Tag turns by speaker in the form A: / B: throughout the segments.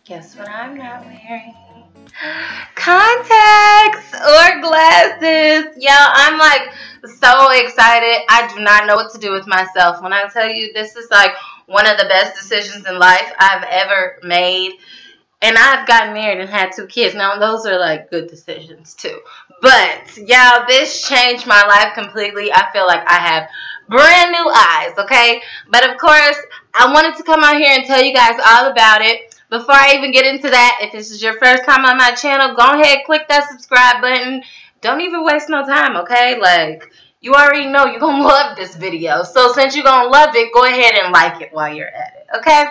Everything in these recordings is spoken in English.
A: Guess what I'm not wearing? Contacts or glasses. Yo, I'm like so excited. I do not know what to do with myself. When I tell you this is like one of the best decisions in life I've ever made. And I've gotten married and had 2 kids. Now, those are like good decisions too. But, y'all, this changed my life completely. I feel like I have brand new eyes, okay? But, of course, I wanted to come out here and tell you guys all about it. Before I even get into that, if this is your first time on my channel, go ahead, click that subscribe button. Don't even waste no time, okay? Like, you already know you're going to love this video. So, since you're going to love it, go ahead and like it while you're at it, okay?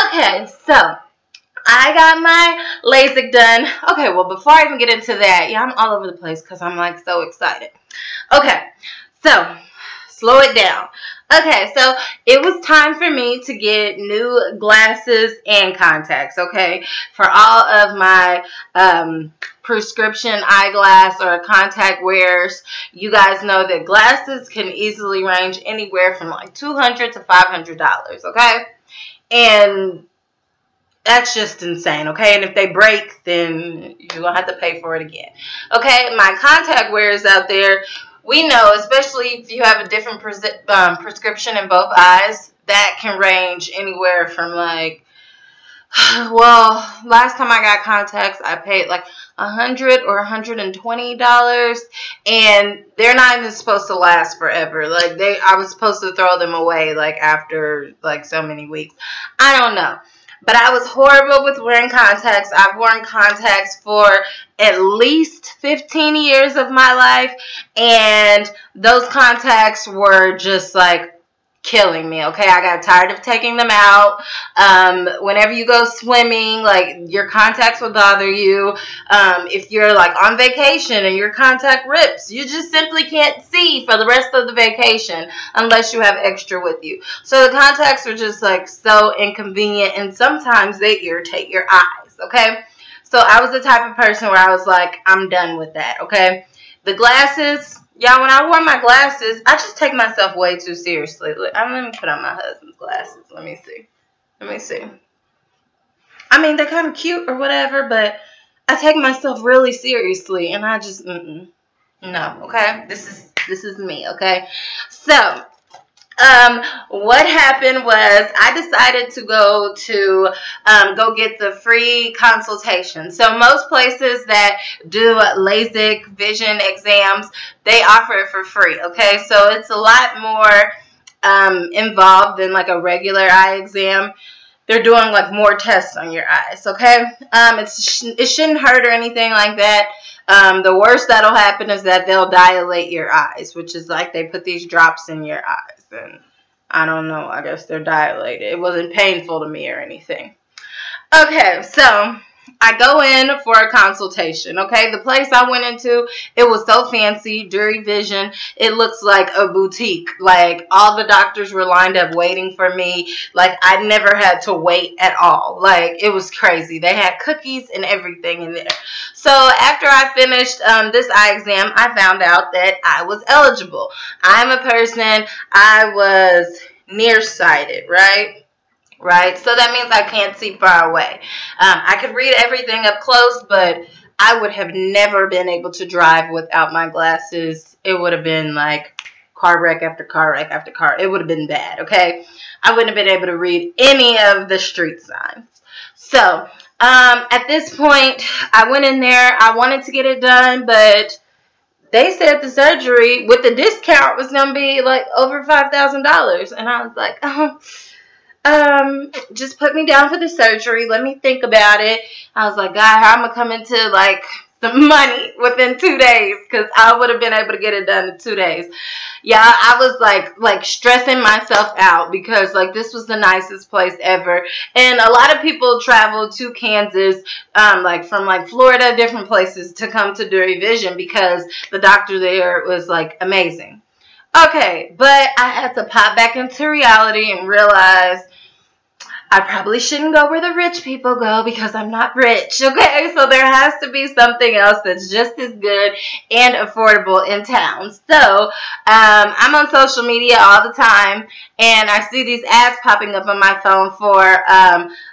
A: Okay, so I got my Lasik done. Okay, well, before I even get into that, yeah, I'm all over the place because I'm, like, so excited. Okay, so slow it down. Okay, so it was time for me to get new glasses and contacts, okay, for all of my prescription eyeglass or contact wearers. You guys know that glasses can easily range anywhere from like $200 to $500, okay? And that's just insane, okay? And if they break, then you're going to have to pay for it again. Okay, my contact wearers out there, we know, especially if you have a different prescription in both eyes, that can range anywhere from like, well, last time I got contacts, I paid like $100 or $120, and they're not even supposed to last forever. Like, I was supposed to throw them away like after like so many weeks. I don't know. But I was horrible with wearing contacts. I've worn contacts for at least 15 years of my life. And those contacts were just like killing me, okay? I got tired of taking them out. Whenever you go swimming, like, your contacts will bother you. If you're like on vacation and your contact rips, you just simply can't see for the rest of the vacation unless you have extra with you. So the contacts are just like so inconvenient, and sometimes they irritate your eyes, okay? So I was the type of person where I was like, I'm done with that, okay? The glasses, y'all, when I wore my glasses, I just take myself way too seriously. Look, let me put on my husband's glasses. Let me see. Let me see. I mean, they're kind of cute or whatever, but I take myself really seriously, and I just, no, okay? This is me, okay? So, what happened was I decided to go get the free consultation. So most places that do LASIK vision exams, they offer it for free, okay? So it's a lot more involved than like a regular eye exam. They're doing like more tests on your eyes, okay? It shouldn't hurt or anything like that. The worst that'll happen is that they'll dilate your eyes, which is like they put these drops in your eyes. And I don't know, I guess they're dilated. It wasn't painful to me or anything. Okay, so I go in for a consultation, okay? The place I went into, it was so fancy, Jury Vision. It looks like a boutique. Like, all the doctors were lined up waiting for me. Like, I never had to wait at all. Like, it was crazy. They had cookies and everything in there. So, after I finished this eye exam, I found out that I was eligible. I'm a person, I was nearsighted, right? Right, so that means I can't see far away. I could read everything up close, but I would have never been able to drive without my glasses. It would have been like car wreck after car wreck after car. It would have been bad, okay? I wouldn't have been able to read any of the street signs. So, at this point, I went in there. I wanted to get it done, but they said the surgery with the discount was going to be like over $5,000. And I was like, just put me down for the surgery. Let me think about it. I was like, God, how am I coming to like some money within 2 days? Because I would have been able to get it done in 2 days. Yeah, I was like stressing myself out because like this was the nicest place ever. And a lot of people travel to Kansas, like from like Florida, different places to come to Jury Vision because the doctor there was like amazing. Okay, but I had to pop back into reality and realize I probably shouldn't go where the rich people go because I'm not rich, okay? So there has to be something else that's just as good and affordable in town. So I'm on social media all the time, and I see these ads popping up on my phone for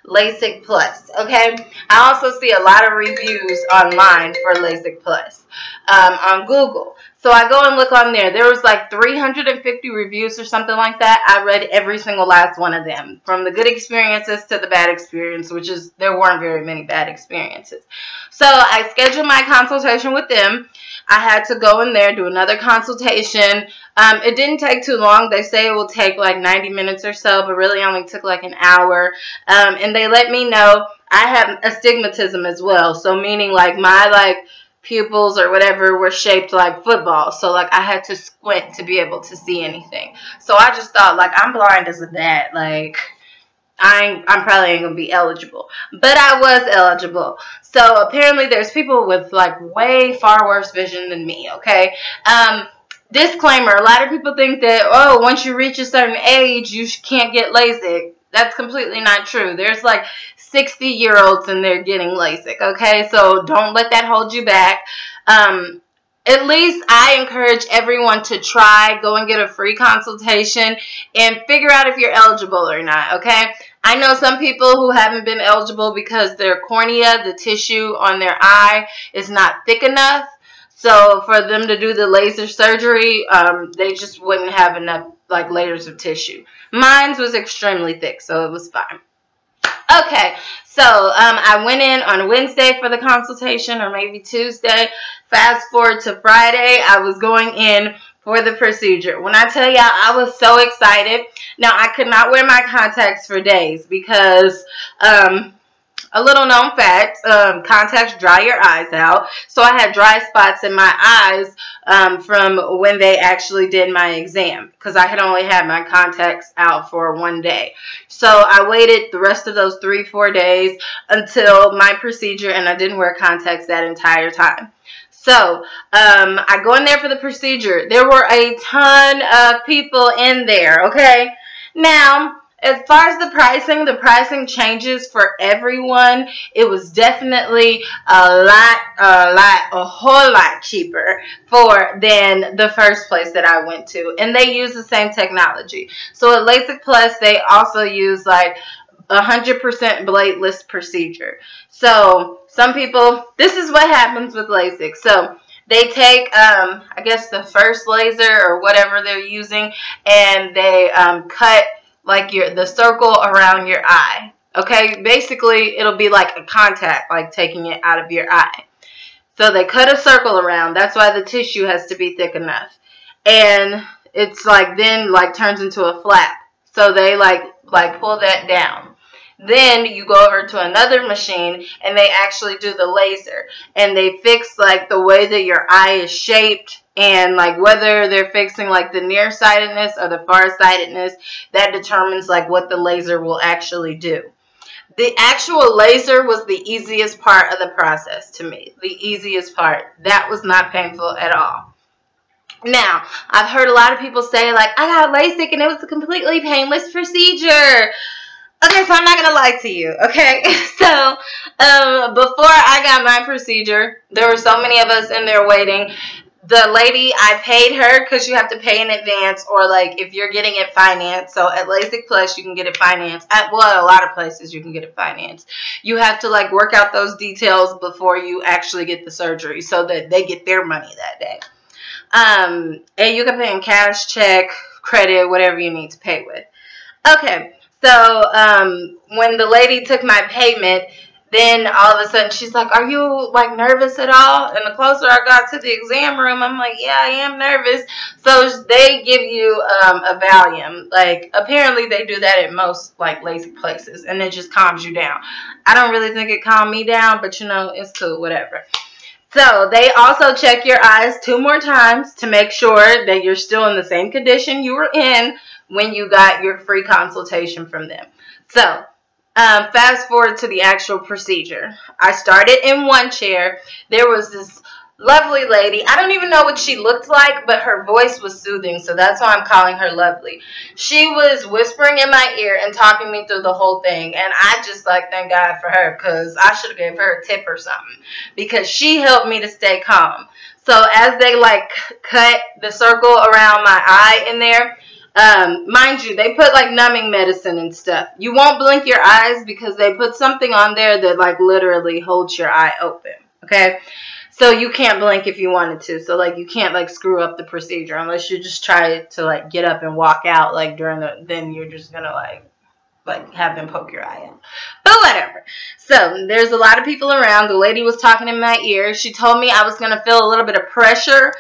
A: Lasik Plus, okay? I also see a lot of reviews online for Lasik Plus on Google. So I go and look on there. There was like 350 reviews or something like that. I read every single last one of them, from the good experiences to the bad experience, which is there weren't very many bad experiences. So I scheduled my consultation with them. I had to go in there, do another consultation. It didn't take too long. They say it will take like 90 minutes or so, but really only took like an hour. And they let me know I have astigmatism as well. So meaning like my pupils or whatever were shaped like football, so like I had to squint to be able to see anything. So I just thought, like, I'm blind as a bat, like I'm probably ain't gonna be eligible, but I was eligible. So apparently there's people with like way far worse vision than me, okay? Disclaimer, a lot of people think that, oh, once you reach a certain age you can't get LASIK. That's completely not true. There's like 60-year-olds and they're getting LASIK, okay? So don't let that hold you back. At least I encourage everyone to try, go and get a free consultation and figure out if you're eligible or not, okay? I know some people who haven't been eligible because their cornea, the tissue on their eye, is not thick enough. So for them to do the laser surgery, they just wouldn't have enough like layers of tissue. Mine was extremely thick, so it was fine. Okay, so I went in on Wednesday for the consultation, or maybe Tuesday. Fast forward to Friday, I was going in for the procedure. When I tell y'all, I was so excited. Now, I could not wear my contacts for days because a little known fact, contacts dry your eyes out. So I had dry spots in my eyes from when they actually did my exam, because I had only had my contacts out for one day. So I waited the rest of those 3-4 days until my procedure, and I didn't wear contacts that entire time. So I go in there for the procedure. There were a ton of people in there, okay? Now, as far as the pricing changes for everyone. It was definitely a whole lot cheaper than the first place that I went to. And they use the same technology. So at Lasik Plus, they also use like 100% bladeless procedure. So some people, this is what happens with LASIK. So they take, I guess, the first laser or whatever they're using, and they cut like the circle around your eye. Okay, basically it'll be like a contact, like taking it out of your eye. So they cut a circle around. That's why the tissue has to be thick enough, and it's like then like turns into a flap. So they like pull that down. Then you go over to another machine and they actually do the laser, and they fix like the way that your eye is shaped, and like whether they're fixing like the nearsightedness or the farsightedness, that determines like what the laser will actually do. The actual laser was the easiest part of the process to me. The easiest part. That was not painful at all. Now, I've heard a lot of people say like, I got LASIK and it was a completely painless procedure. Okay, so I'm not going to lie to you, okay? So, before I got my procedure, there were so many of us in there waiting. The lady, I paid her because you have to pay in advance, or like if you're getting it financed. So at Lasik Plus, you can get it financed. Well, a lot of places you can get it financed. You have to like work out those details before you actually get the surgery so that they get their money that day. And you can pay in cash, check, credit, whatever you need to pay with. Okay. So, when the lady took my payment, then all of a sudden she's like, are you like nervous at all? And the closer I got to the exam room, I'm like, yeah, I am nervous. So they give you a Valium. Like, apparently they do that at most like LASIK places, and it just calms you down. I don't really think it calmed me down, but you know, it's cool, whatever. So they also check your eyes 2 more times to make sure that you're still in the same condition you were in when you got your free consultation from them. So, fast forward to the actual procedure. I started in one chair. There was this Lovely lady. I don't even know what she looked like, but her voice was soothing, so that's why I'm calling her lovely. She was whispering in my ear and talking me through the whole thing, and I just like thank God for her, because I should have gave her a tip or something, because she helped me to stay calm. So as they like cut the circle around my eye in there, mind you, they put like numbing medicine and stuff. You won't blink your eyes because they put something on there that like literally holds your eye open. Okay. So you can't blink if you wanted to. So like you can't like screw up the procedure unless you just try to like get up and walk out like during then you're just gonna like have them poke your eye out. But whatever. So there's a lot of people around. The lady was talking in my ear. She told me I was gonna feel a little bit of pressure,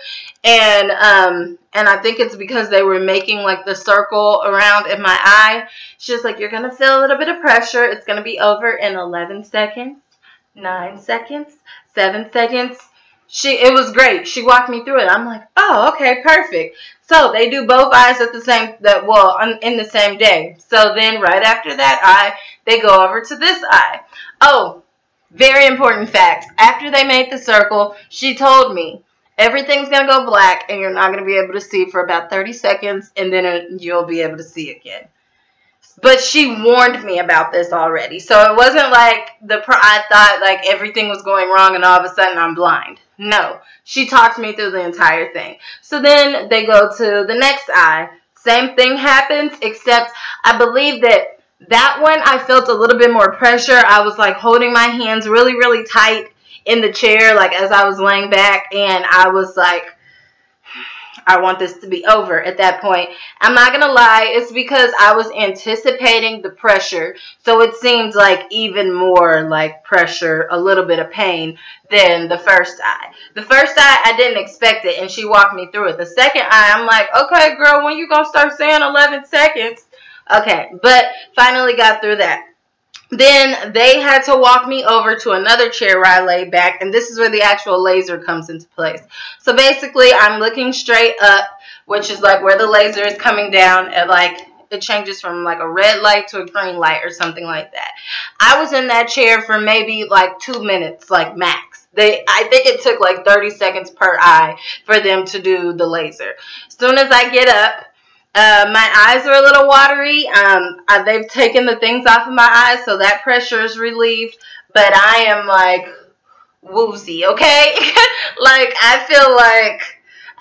A: and I think it's because they were making like the circle around in my eye. She was like, you're gonna feel a little bit of pressure. It's gonna be over in 11 seconds, 9 seconds, 7 seconds. It was great. She walked me through it. I'm like, oh, okay, perfect. So they do both eyes at the same in the same day. So then right after that eye, they go over to this eye. Oh, very important fact. After they made the circle, she told me everything's going to go black and you're not going to be able to see for about 30 seconds, and then you'll be able to see again. But she warned me about this already. So it wasn't like I thought like everything was going wrong and all of a sudden I'm blind. No. She talked me through the entire thing. So then they go to the next eye. Same thing happens, except I believe that one I felt a little bit more pressure. I was like holding my hands really, really tight in the chair like as I was laying back, and I was like, I want this to be over at that point. I'm not going to lie. It's because I was anticipating the pressure. So it seemed like even more like pressure, a little bit of pain than the first eye. The first eye, I didn't expect it, and she walked me through it. The second eye, I'm like, okay, girl, when you going to start saying 11 seconds? Okay, but finally got through that. Then they had to walk me over to another chair where I lay back, and this is where the actual laser comes into place. So basically, I'm looking straight up, which is like where the laser is coming down at like, it changes from like a red light to a green light or something like that. I was in that chair for maybe like 2 minutes, like max. I think it took like 30 seconds per eye for them to do the laser. As soon as I get up, my eyes are a little watery. They've taken the things off of my eyes, so that pressure is relieved. But I am like woozy, okay? Like I feel like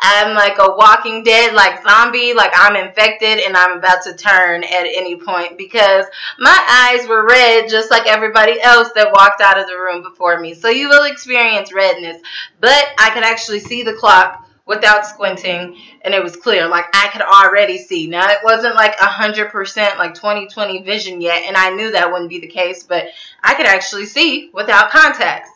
A: I'm like a Walking Dead, like zombie, like I'm infected and I'm about to turn at any point because my eyes were red just like everybody else that walked out of the room before me. So you will experience redness, but I could actually see the clock without squinting, and it was clear. Like I could already see. Now it wasn't like 100% like 20/20 vision yet, and I knew that wouldn't be the case, but I could actually see without contacts.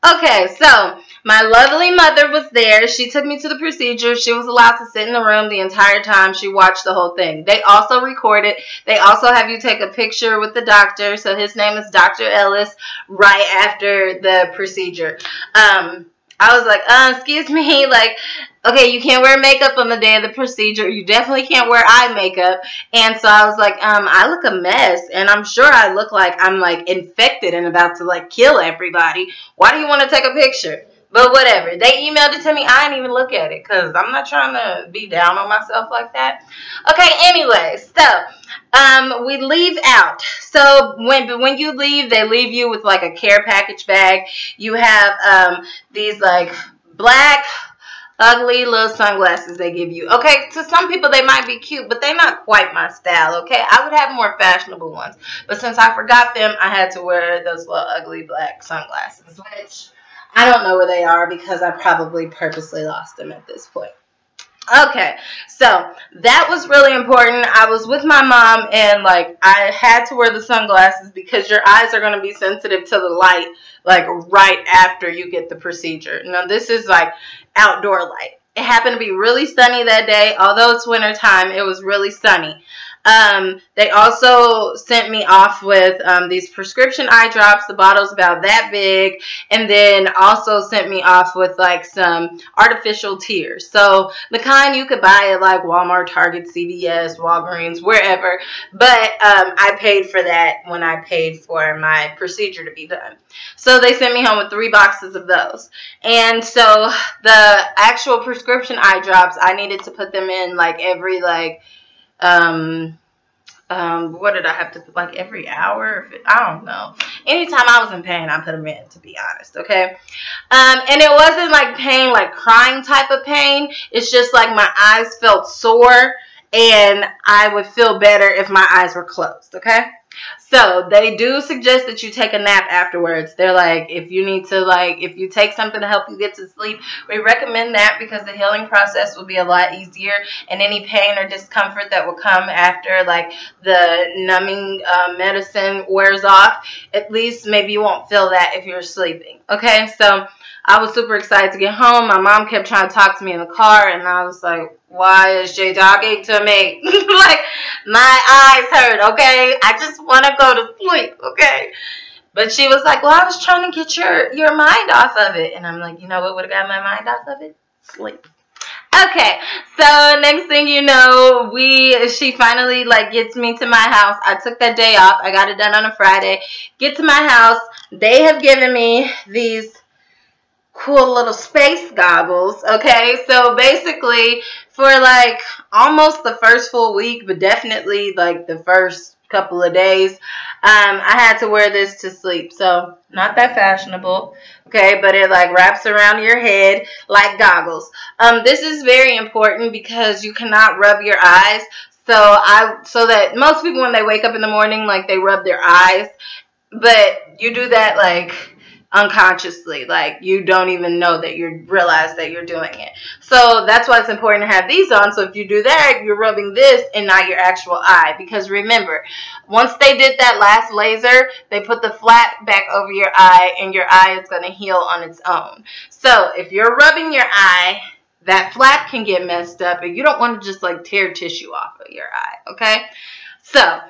A: Okay, so my lovely mother was there. She took me to the procedure. She was allowed to sit in the room the entire time. She watched the whole thing. They also record it. They also have you take a picture with the doctor. So his name is Dr. Ellis right after the procedure. I was like, excuse me, like, okay, you can't wear makeup on the day of the procedure. You definitely can't wear eye makeup. And so I was like, I look a mess, and I'm sure I look like I'm, like, infected and about to, like, kill everybody. Why do you want to take a picture? But whatever. They emailed it to me. I didn't even look at it because I'm not trying to be down on myself like that. Okay, anyway, so we leave out. So when you leave, they leave you with like a care package bag. You have these like black, ugly little sunglasses they give you. Okay, to some people they might be cute, but they're not quite my style, okay? I would have more fashionable ones. But since I forgot them, I had to wear those little ugly black sunglasses, which I don't know where they are because I probably purposely lost them at this point. Okay, so that was really important. I was with my mom, and like I had to wear the sunglasses because your eyes are going to be sensitive to the light like right after you get the procedure. Now this is like outdoor light. It happened to be really sunny that day. Although it's winter time, it was really sunny. They also sent me off with these prescription eye drops. The bottle's about that big. And then also sent me off with like some artificial tears. So the kind you could buy at like Walmart, Target, CVS, Walgreens, wherever. But I paid for that when I paid for my procedure to be done. So they sent me home with 3 boxes of those. And so the actual prescription eye drops, I needed to put them in like every like what did I have to put, like every hour? I don't know. Anytime I was in pain, I put them in, to be honest, okay? And it wasn't like pain, like crying type of pain. It's just like my eyes felt sore, and I would feel better if my eyes were closed, okay? So they do suggest that you take a nap afterwards. They're like, if you need to, like, if you take something to help you get to sleep, we recommend that because the healing process will be a lot easier, and any pain or discomfort that will come after, like, the numbing medicine wears off, at least maybe you won't feel that if you're sleeping. Okay, so I was super excited to get home. My mom kept trying to talk to me in the car, and I was like, why is Jay talking to me? Like, my eyes hurt, okay? I just want to go to sleep, okay? But she was like, well, I was trying to get your mind off of it. And I'm like, you know what would have got my mind off of it? Sleep. Okay, so next thing you know, she finally like gets me to my house. I took that day off. I got it done on a Friday. Get to my house. They have given me these cool little space goggles. Okay, so basically for like almost the first full week, but definitely like the first couple of days, I had to wear this to sleep. So not that fashionable, okay, but it like wraps around your head like goggles. This is very important because you cannot rub your eyes. So that most people when they wake up in the morning, like they rub their eyes, but you do that like unconsciously, like you don't even know that you realize that you're doing it. So that's why it's important to have these on. So if you do that, you're rubbing this and not your actual eye, because remember, once they did that last laser, they put the flap back over your eye and your eye is going to heal on its own. So if you're rubbing your eye, that flap can get messed up and you don't want to just like tear tissue off of your eye, okay? So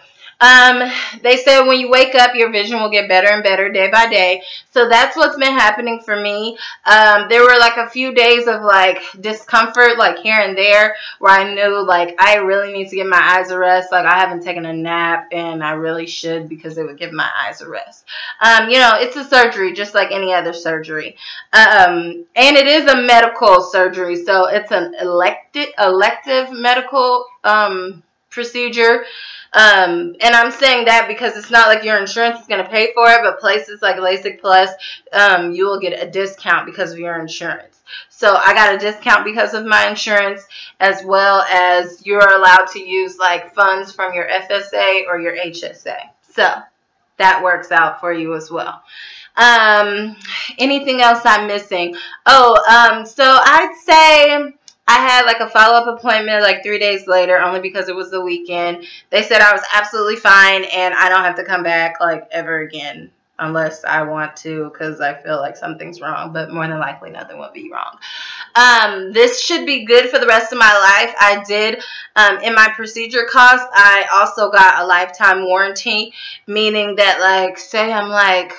A: they said when you wake up, your vision will get better and better day by day. So that's what's been happening for me. There were like a few days of like discomfort, like here and there, where I knew like I really need to give my eyes a rest. Like I haven't taken a nap and I really should, because it would give my eyes a rest. You know, it's a surgery just like any other surgery. And it is a medical surgery. So it's an elective medical procedure. And I'm saying that because it's not like your insurance is going to pay for it, but places like Lasik Plus, you will get a discount because of your insurance. So I got a discount because of my insurance, as well as you're allowed to use like funds from your FSA or your HSA. So that works out for you as well. Anything else I'm missing? Oh, so I'd say I had like a follow-up appointment like 3 days later, only because it was the weekend. They said I was absolutely fine and I don't have to come back like ever again unless I want to, because I feel like something's wrong, but more than likely nothing will be wrong. This should be good for the rest of my life. I did, in my procedure cost, I also got a lifetime warranty, meaning that like, say I'm like,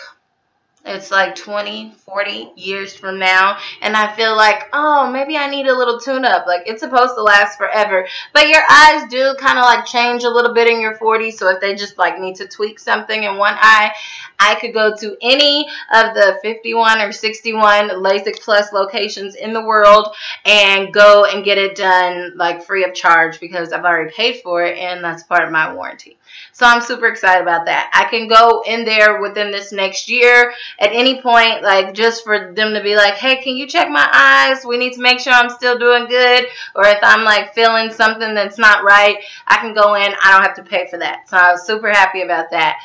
A: it's like 20, 40 years from now, and I feel like, oh, maybe I need a little tune-up. Like, it's supposed to last forever. But your eyes do kind of, like, change a little bit in your 40s, so if they just, like, need to tweak something in one eye, I could go to any of the 51 or 61 Lasik Plus locations in the world and go and get it done, like, free of charge, because I've already paid for it, and that's part of my warranty. So I'm super excited about that. I can go in there within this next year at any point, like just for them to be like, hey, can you check my eyes? We need to make sure I'm still doing good. Or if I'm like feeling something that's not right, I can go in. I don't have to pay for that. So I was super happy about that.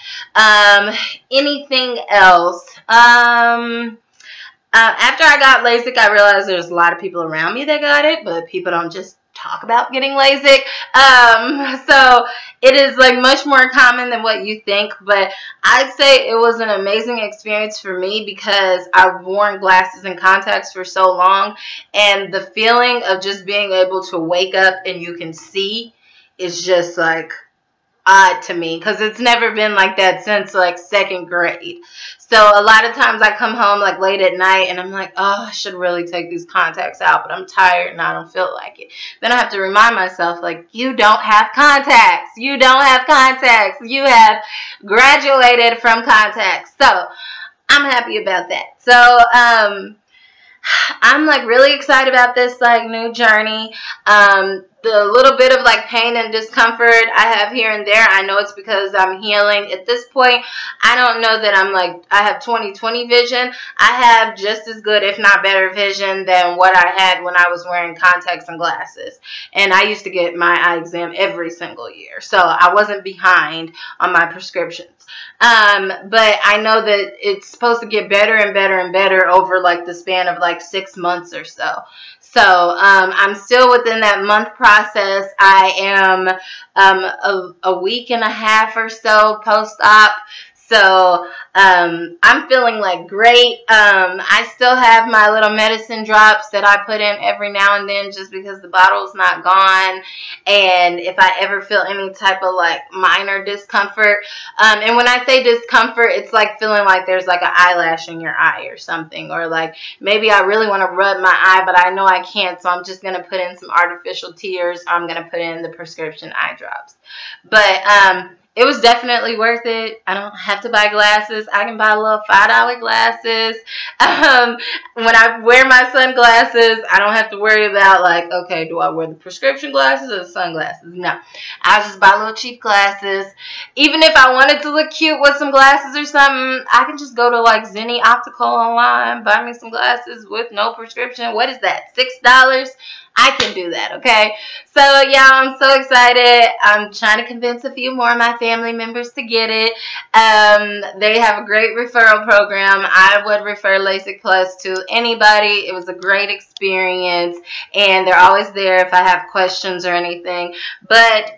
A: Anything else? After I got LASIK, I realized there's a lot of people around me that got it, but people don't just talk about getting LASIK. So it is like much more common than what you think, but I'd say it was an amazing experience for me because I've worn glasses and contacts for so long, and the feeling of just being able to wake up and you can see is just like odd to me because it's never been like that since like second grade. So a lot of times I come home like late at night and I'm like, oh, I should really take these contacts out, but I'm tired and I don't feel like it. Then I have to remind myself, like, you don't have contacts. You don't have contacts. You have graduated from contacts. So I'm happy about that. So I'm like really excited about this like new journey. The little bit of like pain and discomfort I have here and there, I know it's because I'm healing. At this point, I don't know that I'm like, I have 20/20 vision. I have just as good, if not better vision than what I had when I was wearing contacts and glasses. And I used to get my eye exam every single year. So I wasn't behind on my prescriptions. But I know that it's supposed to get better and better and better over like the span of like 6 months or so. So I'm still within that month process. I am a week and a half or so post-op. So I'm feeling like great. I still have my little medicine drops that I put in every now and then just because the bottle's not gone. And if I ever feel any type of like minor discomfort, and when I say discomfort, it's like feeling like there's like an eyelash in your eye or something, or like maybe I really want to rub my eye, but I know I can't, so I'm just going to put in some artificial tears. I'm going to put in the prescription eye drops. But it was definitely worth it. I don't have to buy glasses. I can buy little $5 glasses. When I wear my sunglasses, I don't have to worry about like, okay, do I wear the prescription glasses or the sunglasses? No. I just buy little cheap glasses. Even if I wanted to look cute with some glasses or something, I can just go to like Zenni Optical online, buy me some glasses with no prescription. What is that? $6? I can do that, okay? So, yeah, I'm so excited. I'm trying to convince a few more of my family members to get it. They have a great referral program. I would refer Lasik Plus to anybody. It was a great experience, and they're always there if I have questions or anything. But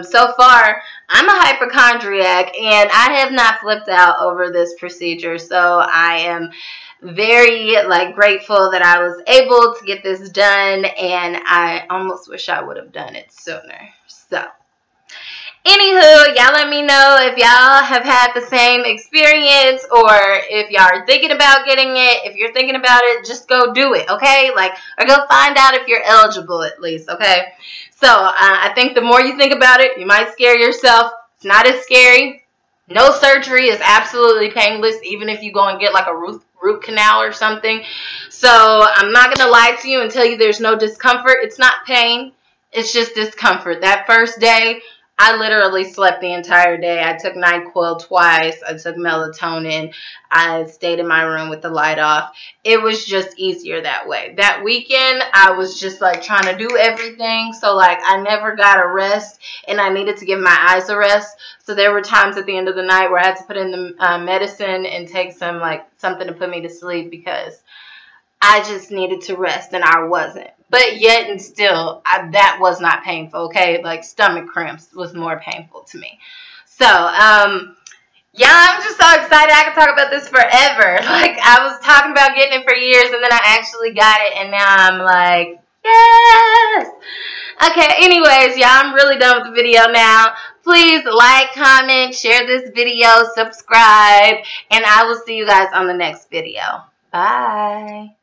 A: so far, I'm a hypochondriac, and I have not flipped out over this procedure, so I am very like grateful that I was able to get this done, and I almost wish I would have done it sooner. So anywho, y'all let me know if y'all have had the same experience or if y'all are thinking about getting it. If you're thinking about it, just go do it, okay? Like, or go find out if you're eligible at least, okay? So I think the more you think about it, you might scare yourself. It's not as scary. No surgery is absolutely painless, even if you go and get like a root canal or something. So I'm not going to lie to you and tell you there's no discomfort. It's not pain. It's just discomfort. That first day, I literally slept the entire day. I took NyQuil twice. I took melatonin. I stayed in my room with the light off. It was just easier that way. That weekend, I was just like trying to do everything. So like I never got a rest, and I needed to give my eyes a rest. So there were times at the end of the night where I had to put in the medicine and take some like something to put me to sleep because I just needed to rest and I wasn't. But yet and still, that was not painful, okay? Like stomach cramps was more painful to me. So, yeah, I'm just so excited. I could talk about this forever. Like, I was talking about getting it for years, and then I actually got it, and now I'm like, yes! Okay, anyways, y'all, I'm really done with the video now. Please like, comment, share this video, subscribe, and I will see you guys on the next video. Bye.